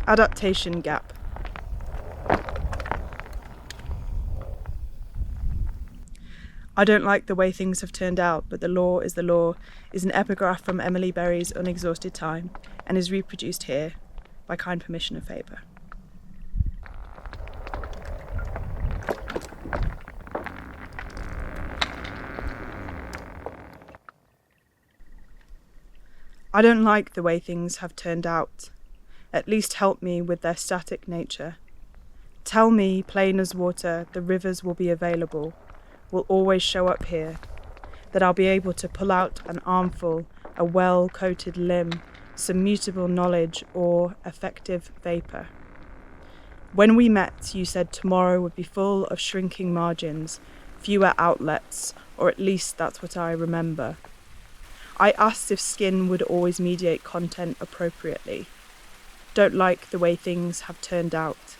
Adaptation gap. I don't like the way things have turned out, but the law is an epigraph from Emily Berry's Unexhausted Time and is reproduced here by kind permission of Faber. I don't like the way things have turned out. At least help me with their static nature. Tell me, plain as water, the rivers will be available, will always show up here, that I'll be able to pull out an armful, a well-coated limb, some mutable knowledge or effective vapour. When we met, you said tomorrow would be full of shrinking margins, fewer outlets, or at least that's what I remember. I asked if skin would always mediate content appropriately. Don't like the way things have turned out.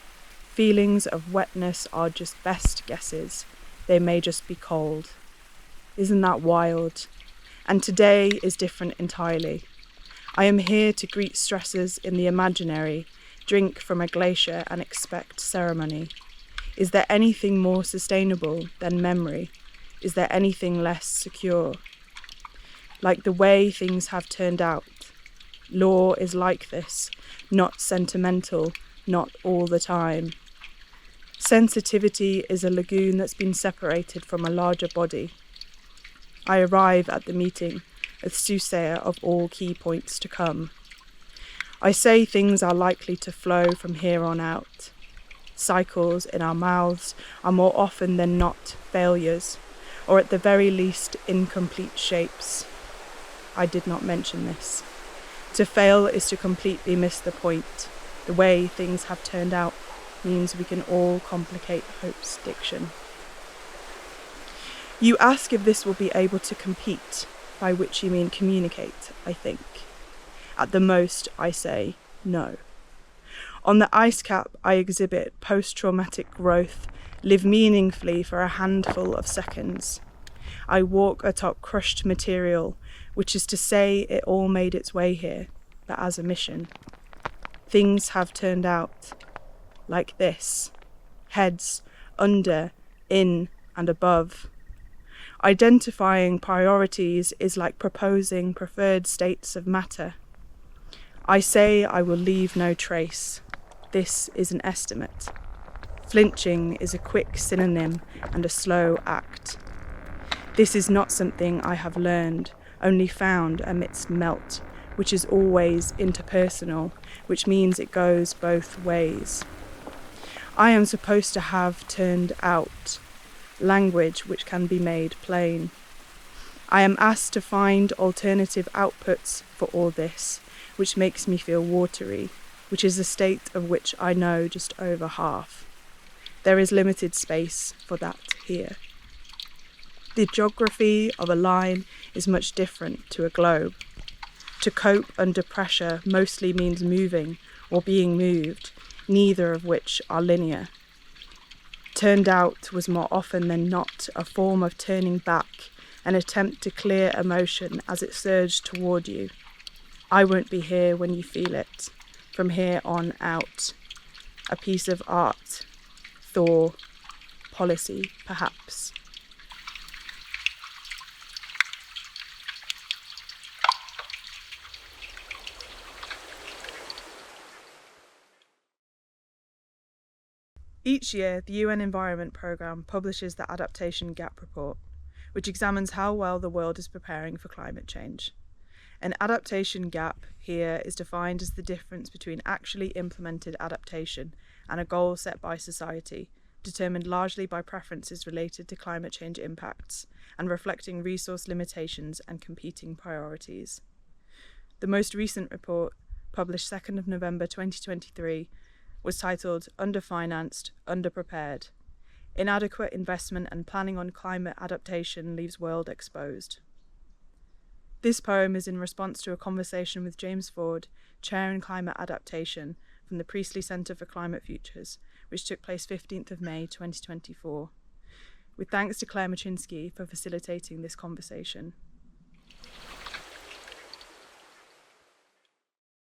Feelings of wetness are just best guesses. They may just be cold. Isn't that wild? And today is different entirely. I am here to greet stresses in the imaginary, drink from a glacier and expect ceremony. Is there anything more sustainable than memory? Is there anything less secure? Like the way things have turned out. Law is like this, not sentimental, not all the time. Sensitivity is a lagoon that's been separated from a larger body. I arrive at the meeting, a soothsayer of all key points to come. I say things are likely to flow from here on out. Cycles in our mouths are more often than not failures, or at the very least incomplete shapes. I did not mention this. To fail is to completely miss the point. The way things have turned out means we can all complicate hope's diction. You ask if this will be able to compete, by which you mean communicate, I think. At the most, I say no. On the ice cap, I exhibit post-traumatic growth, live meaningfully for a handful of seconds. I walk atop crushed material, which is to say it all made its way here, but as a mission. Things have turned out like this. Heads, under, in, and above. Identifying priorities is like proposing preferred states of matter. I say I will leave no trace. This is an estimate. Flinching is a quick synonym and a slow act. This is not something I have learned, only found amidst melt, which is always interpersonal, which means it goes both ways. I am supposed to have turned out, language which can be made plain. I am asked to find alternative outputs for all this, which makes me feel watery, which is a state of which I know just over half. There is limited space for that here. The geography of a line is much different to a globe. To cope under pressure mostly means moving or being moved, neither of which are linear. Turned out was more often than not a form of turning back, an attempt to clear emotion as it surged toward you. I won't be here when you feel it. From here on out. A piece of art, thaw, policy, perhaps. Each year, the UN Environment Programme publishes the Adaptation Gap Report, which examines how well the world is preparing for climate change. An adaptation gap here is defined as the difference between actually implemented adaptation and a goal set by society, determined largely by preferences related to climate change impacts and reflecting resource limitations and competing priorities. The most recent report, published 2nd of November 2023, was titled Underfinanced, Underprepared. Inadequate investment and planning on climate adaptation leaves world exposed. This poem is in response to a conversation with James Ford, Chair in Climate Adaptation from the Priestley Centre for Climate Futures, which took place 15th of May 2024. With thanks to Claire Machinsky for facilitating this conversation.